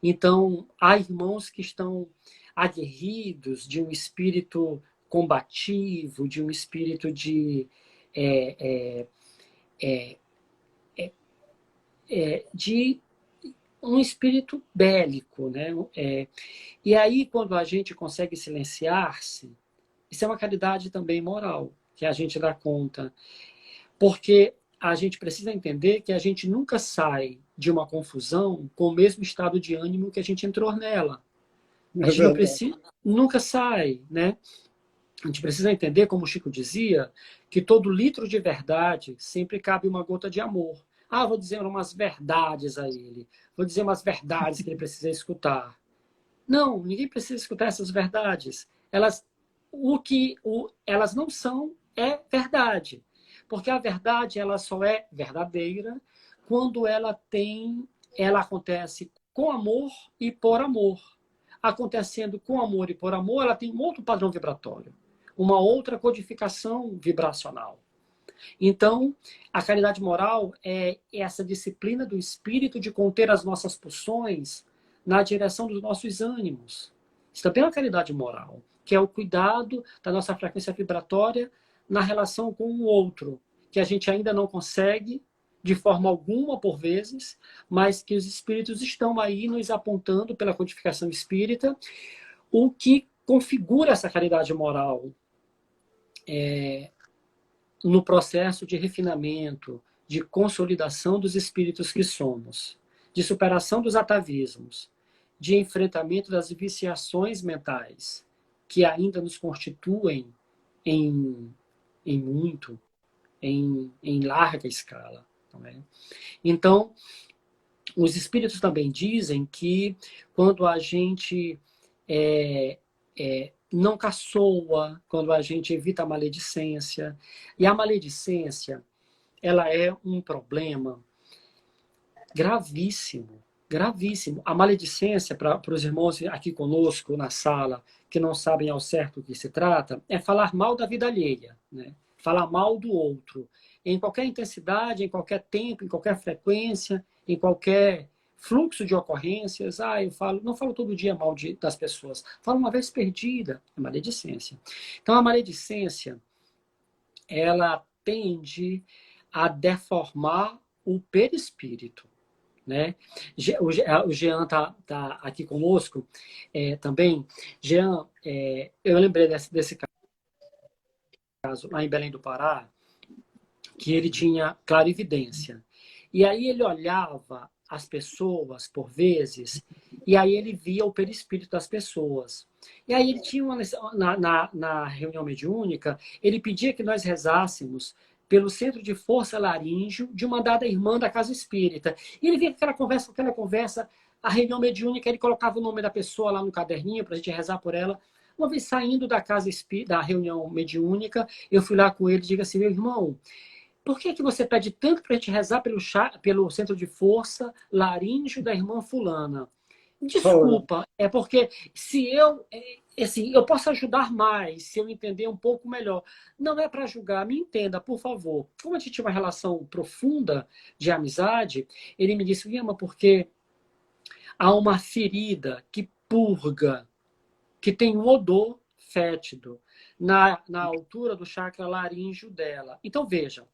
[SPEAKER 2] Então, há irmãos que estão aguerridos de um espírito combativo, de um espírito de um espírito bélico, né? E aí, quando a gente consegue silenciar-se, isso é uma caridade também moral, que a gente dá conta. Porque a gente precisa entender que a gente nunca sai de uma confusão com o mesmo estado de ânimo que a gente entrou nela. A
[SPEAKER 1] É
[SPEAKER 2] gente não
[SPEAKER 1] verdade.
[SPEAKER 2] precisa, nunca sai, né? A gente precisa entender, como o Chico dizia, que todo litro de verdade sempre cabe uma gota de amor. Ah, vou dizer umas verdades a ele. Vou dizer umas verdades que ele precisa escutar. Não, ninguém precisa escutar essas verdades. Elas não são é verdade. Porque a verdade ela só é verdadeira quando ela acontece com amor e por amor. Acontecendo com amor e por amor, ela tem um outro padrão vibratório, uma outra codificação vibracional. Então, a caridade moral é essa disciplina do espírito de conter as nossas pulsões na direção dos nossos ânimos. Isso também é uma caridade moral, que é o cuidado da nossa frequência vibratória na relação com o outro, que a gente ainda não consegue de forma alguma por vezes, mas que os espíritos estão aí nos apontando pela codificação espírita, o que configura essa caridade moral no processo de refinamento, de consolidação dos espíritos que somos, de superação dos atavismos, de enfrentamento das viciações mentais que ainda nos constituem em, em muito, em larga escala. Não é? Então, os espíritos também dizem que quando a gente não caçoa, quando a gente evita a maledicência, e a maledicência ela é um problema gravíssimo, gravíssimo. A maledicência, para os irmãos aqui conosco na sala, que não sabem ao certo o que se trata, é falar mal da vida alheia, né? Falar mal do outro, em qualquer intensidade, em qualquer tempo, em qualquer frequência, em qualquer fluxo de ocorrências. Ah, não falo todo dia mal das pessoas, falo uma vez perdida, é maledicência. Então, a maledicência, ela tende a deformar o perispírito, né? O Jean tá aqui conosco também. Jean, eu lembrei desse caso lá em Belém do Pará, que ele tinha clarividência. E aí ele olhava as pessoas, por vezes, e aí ele via o perispírito das pessoas. E aí ele tinha na reunião mediúnica, ele pedia que nós rezássemos pelo centro de força laríngeo de uma dada irmã da casa espírita. E ele via aquela conversa, a reunião mediúnica, ele colocava o nome da pessoa lá no caderninho para a gente rezar por ela. Uma vez saindo da casa espírita, da reunião mediúnica, eu fui lá com ele e digo assim, meu irmão, por que você pede tanto para a gente rezar pelo centro de força laríngeo da irmã fulana?
[SPEAKER 1] Olha,
[SPEAKER 2] Desculpa, é porque se eu, assim, eu posso ajudar mais, se eu entender um pouco melhor. Não é para julgar, me entenda, por favor. Como a gente tinha uma relação profunda de amizade, ele me disse, Yama, porque há uma ferida que purga, que tem um odor fétido na altura do chakra laríngeo dela. Então, veja,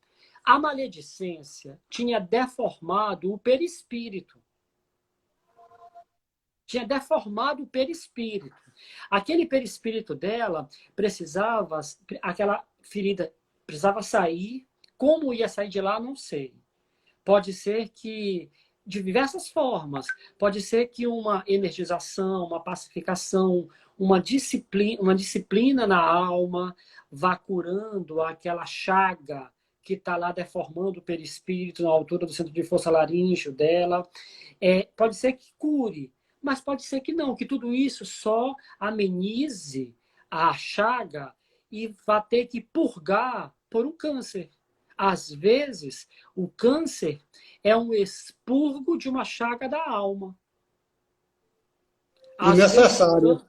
[SPEAKER 2] a maledicência tinha deformado o perispírito. Tinha deformado o perispírito. Aquele perispírito dela precisava, aquela ferida precisava sair. Como ia sair de lá, não sei. Pode ser que, de diversas formas, pode ser que uma energização, uma pacificação, uma disciplina na alma vá curando aquela chaga que está lá deformando o perispírito na altura do centro de força laríngeo dela. Pode ser que cure, mas pode ser que não, que tudo isso só amenize a chaga e vá ter que purgar por um câncer. Às vezes, o câncer é um expurgo de uma chaga da alma.
[SPEAKER 1] e
[SPEAKER 2] Às vezes,
[SPEAKER 1] necessário.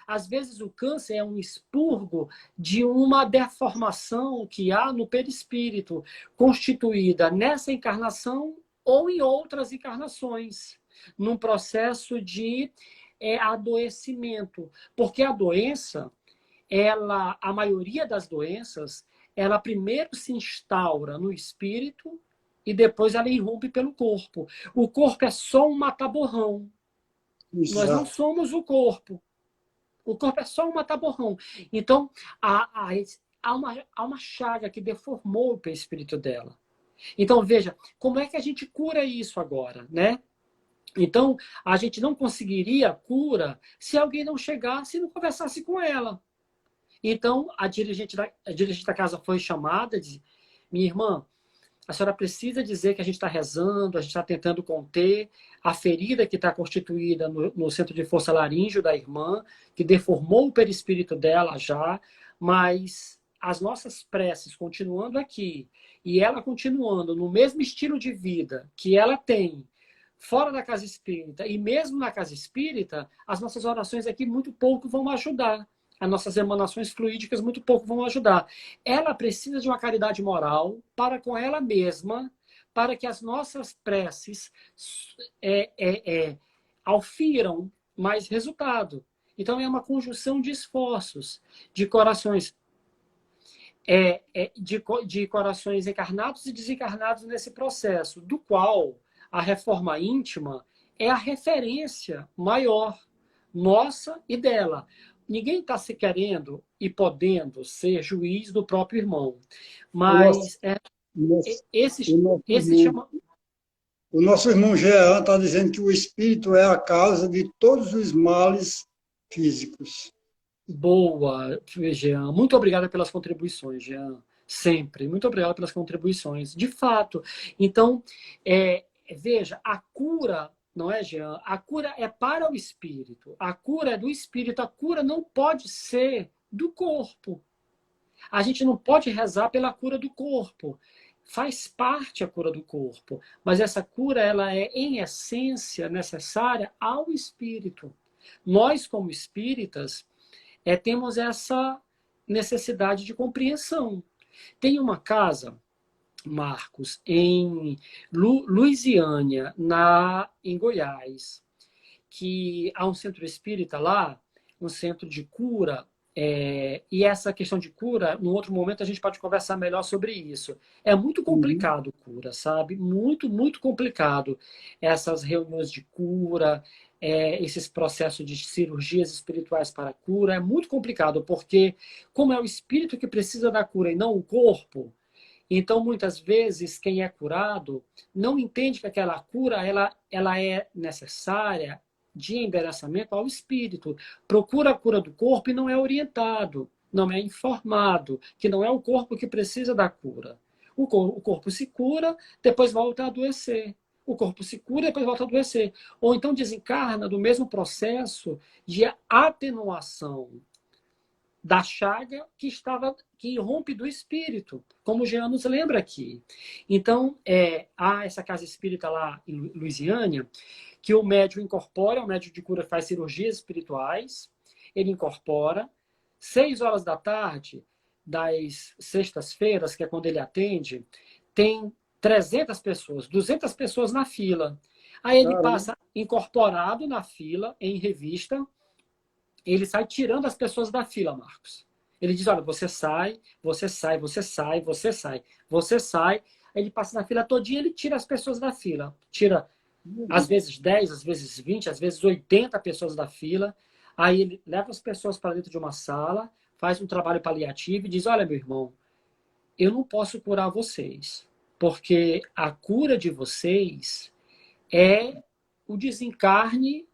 [SPEAKER 2] às vezes o câncer é um expurgo de uma deformação que há no perispírito, constituída nessa encarnação ou em outras encarnações, num processo de adoecimento. Porque a doença, a maioria das doenças, ela primeiro se instaura no espírito e depois ela irrompe pelo corpo. O corpo é só um mata-borrão. Nós não
[SPEAKER 1] Exato.
[SPEAKER 2] somos o corpo. O corpo é só um mata-borrão. Então, há uma chaga que deformou o perispírito dela. Então, veja, como é que a gente cura isso agora, né? Então, a gente não conseguiria cura se alguém não chegasse e não conversasse com ela. Então, a dirigente da casa foi chamada e disse, minha irmã, a senhora precisa dizer que a gente está rezando, a gente está tentando conter a ferida que está constituída no centro de força laríngeo da irmã, que deformou o perispírito dela já, mas as nossas preces continuando aqui, e ela continuando no mesmo estilo de vida que ela tem, fora da casa espírita, e mesmo na casa espírita, as nossas orações aqui muito pouco vão ajudar. As nossas emanações fluídicas muito pouco vão ajudar. Ela precisa de uma caridade moral para com ela mesma, para que as nossas preces aufiram mais resultado. Então, é uma conjunção de esforços, de corações, de corações encarnados e desencarnados nesse processo, do qual a reforma íntima é a referência maior, nossa e dela. Ninguém está se querendo e podendo ser juiz do próprio irmão.
[SPEAKER 1] O nosso,
[SPEAKER 2] Mas
[SPEAKER 1] o nosso, o
[SPEAKER 2] esse,
[SPEAKER 1] nosso
[SPEAKER 2] esse
[SPEAKER 1] irmão,
[SPEAKER 2] chama.
[SPEAKER 1] o nosso irmão Jean está dizendo que o espírito é a causa de todos os males físicos.
[SPEAKER 2] Boa, Jean. Muito obrigada pelas contribuições, Jean. Sempre. Muito obrigado pelas contribuições. De fato. Então, veja, a cura, não é, Jean? A cura é para o espírito. A cura é do espírito. A cura não pode ser do corpo. A gente não pode rezar pela cura do corpo. Faz parte a cura do corpo. Mas essa cura, ela é, em essência, necessária ao espírito. Nós, como espíritas, temos essa necessidade de compreensão. Tem uma casa, Marcos, em Luisiânia, em Goiás, que há um centro espírita lá, um centro de cura, e essa questão de cura, num outro momento a gente pode conversar melhor sobre isso. É muito
[SPEAKER 1] Uhum.
[SPEAKER 2] complicado cura, sabe? Muito, muito complicado. Essas reuniões de cura, esses processos de cirurgias espirituais para a cura, é muito complicado, porque como é o espírito que precisa da cura e não o corpo, então muitas vezes quem é curado não entende que aquela cura ela é necessária de embaraçamento ao espírito. Procura a cura do corpo e não é orientado, não é informado, que não é o corpo que precisa da cura. O corpo se cura, depois volta a adoecer. O corpo se cura, depois volta a adoecer. Ou então desencarna do mesmo processo de atenuação da chaga que rompe do espírito, como o Jean nos lembra aqui. Então, há essa casa espírita lá em Luisiânia, que o médium incorpora, o médium de cura faz cirurgias espirituais, ele incorpora, 6 horas da tarde, das sextas-feiras, que é quando ele atende, tem 300 pessoas, 200 pessoas na fila. Aí ele
[SPEAKER 1] Caramba.
[SPEAKER 2] passa incorporado na fila, em revista, ele sai tirando as pessoas da fila, Marcos. Ele diz, olha, você sai, você sai, você sai, você sai, você sai. Aí ele passa na fila todinha, ele tira as pessoas da fila. Tira, às vezes 10, às vezes 20, às vezes 80 pessoas da fila. Aí ele leva as pessoas para dentro de uma sala, faz um trabalho paliativo e diz, olha, meu irmão, eu não posso curar vocês, porque a cura de vocês é o desencarne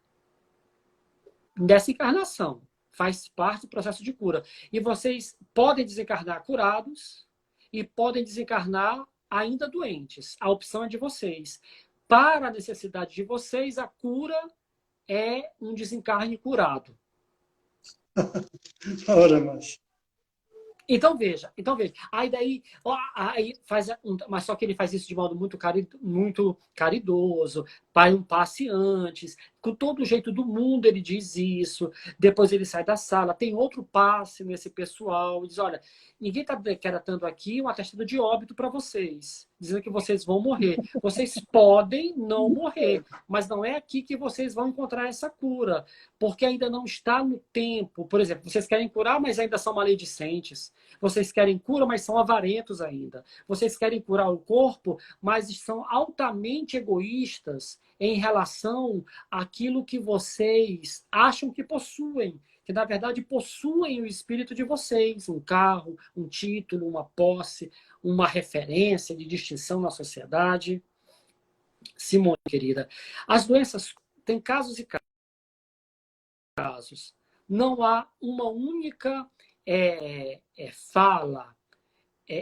[SPEAKER 2] dessa encarnação. Faz parte do processo de cura. E vocês podem desencarnar curados e podem desencarnar ainda doentes. A opção é de vocês. Para a necessidade de vocês, a cura é um desencarne curado.
[SPEAKER 1] Ora, mas.
[SPEAKER 2] Então veja. Aí daí, aí faz mas só que ele faz isso de modo muito caridoso, vai um passe antes, com todo o jeito do mundo ele diz isso. Depois ele sai da sala, tem outro passe nesse pessoal, e diz: olha, ninguém está decretando aqui um atestado de óbito para vocês. dizendo que vocês vão morrer. Vocês podem não morrer, mas não é aqui que vocês vão encontrar essa cura, porque ainda não está no tempo. Por exemplo, vocês querem curar, mas ainda são maledicentes. Vocês querem cura, mas são avarentos ainda. Vocês querem curar o corpo, mas são altamente egoístas em relação àquilo que vocês acham que possuem, que na verdade possuem o espírito de vocês, um carro, um título, uma posse, uma referência de distinção na sociedade. Simone, querida, as doenças, tem casos e casos. Não há uma única fala,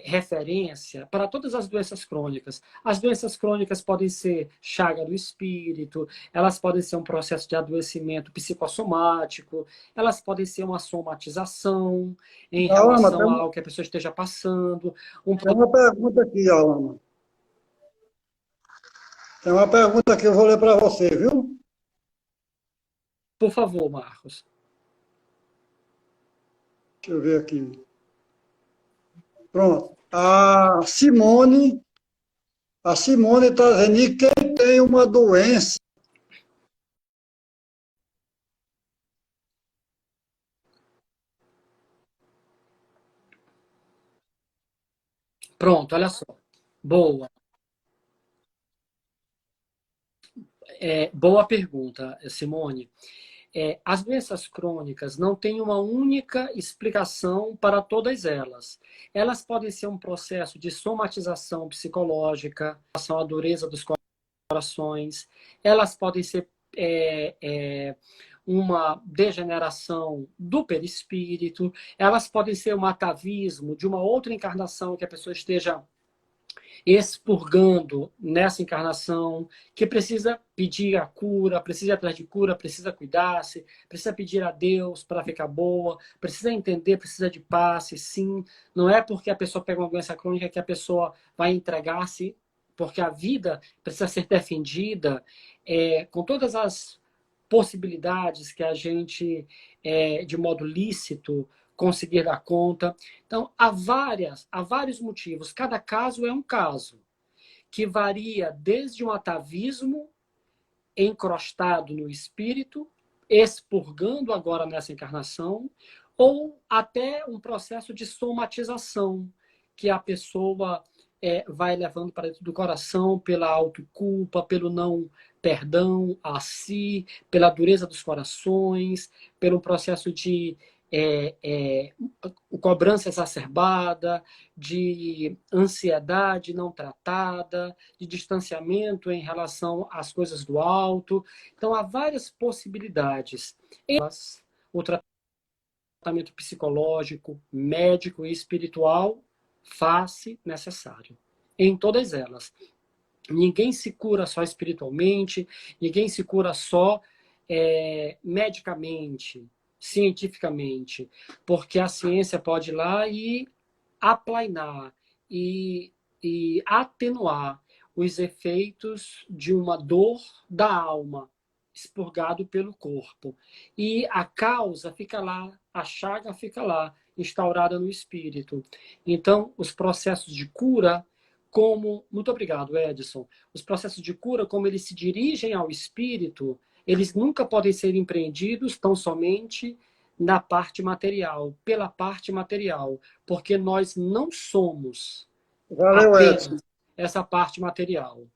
[SPEAKER 2] referência para todas as doenças crônicas. As doenças crônicas podem ser chaga do espírito, elas podem ser um processo de adoecimento psicossomático, elas podem ser uma somatização em
[SPEAKER 1] Alana,
[SPEAKER 2] relação ao que a pessoa esteja passando.
[SPEAKER 1] Tem uma pergunta aqui, Alana. Tem uma pergunta que eu vou ler para você, viu?
[SPEAKER 2] Por favor, Marcos.
[SPEAKER 1] Deixa eu ver aqui. Pronto. A Simone está dizendo que quem tem uma doença.
[SPEAKER 2] Pronto, olha só. Boa. Boa pergunta, Simone. As doenças crônicas não têm uma única explicação para todas elas. Elas podem ser um processo de somatização psicológica, a dureza dos corações, elas podem ser uma degeneração do perispírito, elas podem ser um atavismo de uma outra encarnação que a pessoa esteja expurgando nessa encarnação, que precisa pedir a cura, precisa ir atrás de cura, precisa cuidar-se, precisa pedir a Deus para ficar boa, precisa entender, precisa de passe, sim. Não é porque a pessoa pega uma doença crônica que a pessoa vai entregar-se, porque a vida precisa ser defendida com todas as possibilidades que a gente, de modo lícito, conseguir dar conta. Então, há vários motivos. Cada caso é um caso, que varia desde um atavismo encrostado no espírito, expurgando agora nessa encarnação, ou até um processo de somatização, que a pessoa vai levando para dentro do coração pela autoculpa, pelo não perdão a si, pela dureza dos corações, pelo processo de cobrança exacerbada, de ansiedade não tratada, de distanciamento em relação às coisas do alto. Então, há várias possibilidades. O tratamento psicológico, médico e espiritual faz-se necessário. Em todas elas. Ninguém se cura só espiritualmente, ninguém se cura só medicamente, cientificamente, porque a ciência pode ir lá e aplainar e atenuar os efeitos de uma dor da alma expurgado pelo corpo. E a causa fica lá, a chaga fica lá, instaurada no espírito. Então, os processos de cura, muito obrigado, Edson. Os processos de cura, como eles se dirigem ao espírito, eles nunca podem ser empreendidos tão somente na parte material, pela parte material, porque nós não somos apenas essa parte material.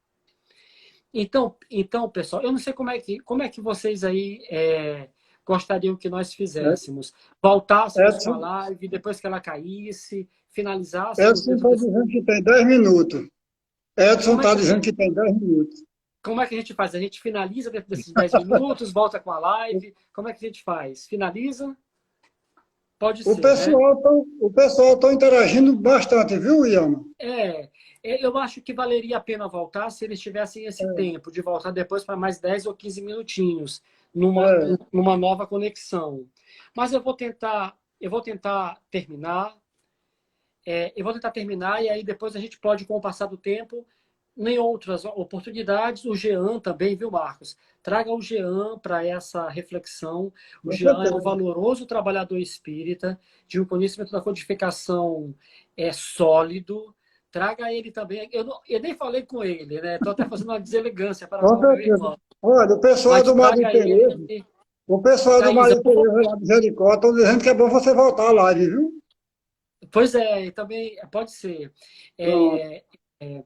[SPEAKER 2] Então, pessoal, eu não sei como é que vocês aí gostariam que nós fizéssemos. Voltássemos para a live, depois que ela caísse, finalizássemos.
[SPEAKER 1] Edson está dizendo que tem 10 minutos. Edson está dizendo que tem 10 minutos.
[SPEAKER 2] Como é que a gente faz? A gente finaliza dentro desses 10 minutos, volta com a live? Como é que a gente faz? Finaliza? Pode ser.
[SPEAKER 1] O pessoal está interagindo bastante, viu, Iama?
[SPEAKER 2] Eu acho que valeria a pena voltar se eles tivessem esse tempo de voltar depois para mais 10 ou 15 minutinhos numa nova conexão. Mas eu vou tentar terminar. Eu vou tentar terminar e aí depois a gente pode, com o passar do tempo, em outras oportunidades, o Jean também, viu, Marcos? Traga o Jean para essa reflexão. O Jean é um valoroso trabalhador espírita, de um conhecimento da codificação sólido, Traga ele também. Eu nem falei com ele, né? Estou até fazendo uma deselegância para
[SPEAKER 1] Com
[SPEAKER 2] com o meu
[SPEAKER 1] certeza.
[SPEAKER 2] irmão.
[SPEAKER 1] Olha, o pessoal
[SPEAKER 2] Mas
[SPEAKER 1] do Maria
[SPEAKER 2] traga ele.
[SPEAKER 1] Tereza, o pessoal do
[SPEAKER 2] Thaís, eu
[SPEAKER 1] Maria
[SPEAKER 2] não vou...
[SPEAKER 1] Tereza lá de Jericó estão dizendo que é bom você voltar à live, viu?
[SPEAKER 2] Pois é, também pode ser.
[SPEAKER 1] Pronto.
[SPEAKER 2] É,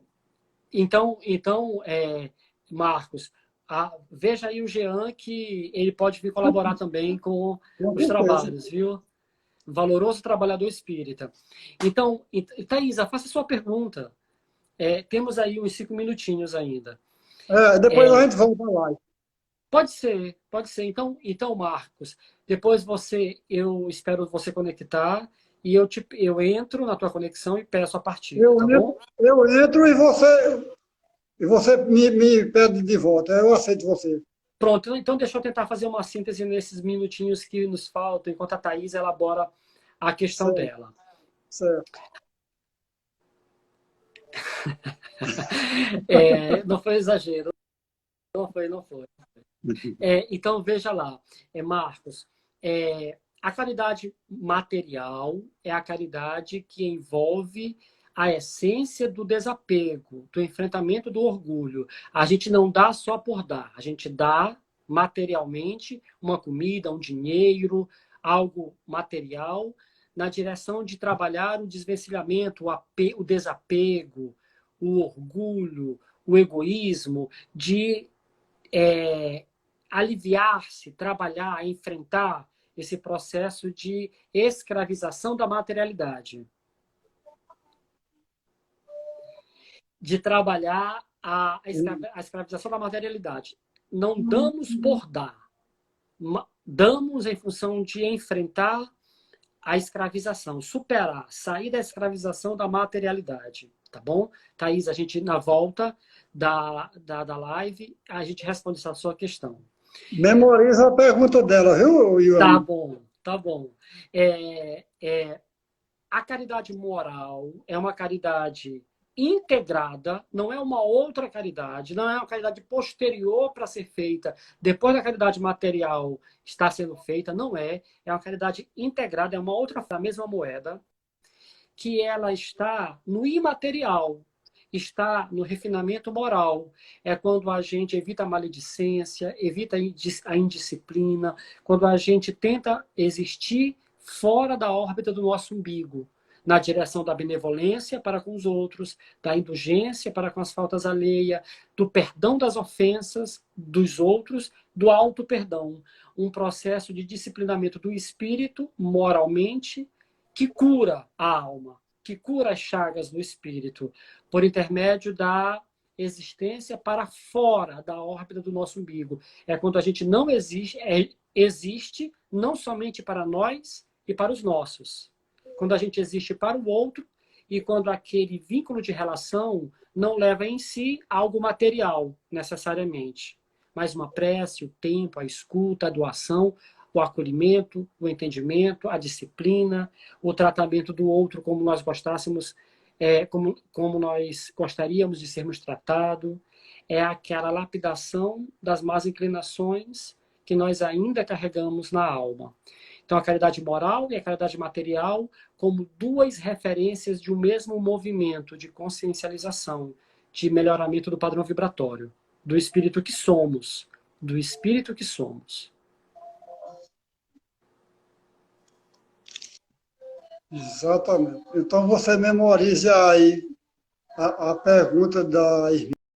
[SPEAKER 2] então Marcos, veja aí o Jean que ele pode vir colaborar também com
[SPEAKER 1] Com
[SPEAKER 2] os
[SPEAKER 1] certeza.
[SPEAKER 2] trabalhos, viu? Valoroso trabalhador espírita. Então, Thaisa, faça sua pergunta. Temos aí uns 5 minutinhos ainda.
[SPEAKER 1] Depois a gente volta à live.
[SPEAKER 2] Pode ser, pode ser. Então, Marcos, depois eu espero você conectar e eu entro na tua conexão e peço a partida,
[SPEAKER 1] Eu
[SPEAKER 2] tá
[SPEAKER 1] entro,
[SPEAKER 2] bom?
[SPEAKER 1] eu entro e você me pede de volta. Eu aceito você.
[SPEAKER 2] Pronto, então deixa eu tentar fazer uma síntese nesses minutinhos que nos faltam, enquanto a Thaís elabora a questão
[SPEAKER 1] Certo,
[SPEAKER 2] dela.
[SPEAKER 1] certo.
[SPEAKER 2] Não foi exagero, não foi. Então, veja lá, Marcos, a caridade material é a caridade que envolve a essência do desapego, do enfrentamento do orgulho. A gente não dá só por dar, a gente dá materialmente uma comida, um dinheiro, algo material, na direção de trabalhar o desvencilhamento, o desapego, o orgulho, o egoísmo, de aliviar-se, trabalhar, enfrentar esse processo de escravização da materialidade, de trabalhar a escravização da materialidade. Não damos por dar, damos em função de enfrentar a escravização, superar, sair da escravização da materialidade, tá bom? Thaís, a gente, na volta da live, a gente responde essa sua questão.
[SPEAKER 1] Memoriza a pergunta dela, viu,
[SPEAKER 2] Tá
[SPEAKER 1] Iane?
[SPEAKER 2] bom, tá bom. A caridade moral é uma caridade integrada, não é uma outra caridade, não é uma caridade posterior para ser feita depois da caridade material estar sendo feita, não é. É uma caridade integrada, é uma outra da mesma moeda, que ela está no imaterial, está no refinamento moral. É quando a gente evita a maledicência, evita a indisciplina, quando a gente tenta existir fora da órbita do nosso umbigo, na direção da benevolência para com os outros, da indulgência para com as faltas alheias, do perdão das ofensas dos outros, do auto-perdão. Um processo de disciplinamento do espírito, moralmente, que cura a alma, que cura as chagas do espírito, por intermédio da existência para fora da órbita do nosso umbigo. É quando a gente não existe, existe não somente para nós e para os nossos. Quando a gente existe para o outro e quando aquele vínculo de relação não leva em si algo material, necessariamente, mas uma prece, o tempo, a escuta, a doação, o acolhimento, o entendimento, a disciplina, o tratamento do outro como nós gostássemos, como nós gostaríamos de sermos tratados, é aquela lapidação das más inclinações que nós ainda carregamos na alma. Então, a caridade moral e a caridade material como duas referências de um mesmo movimento de consciencialização, de melhoramento do padrão vibratório, do espírito que somos, do espírito que somos.
[SPEAKER 1] Exatamente. Então você memorize aí a pergunta da irmã.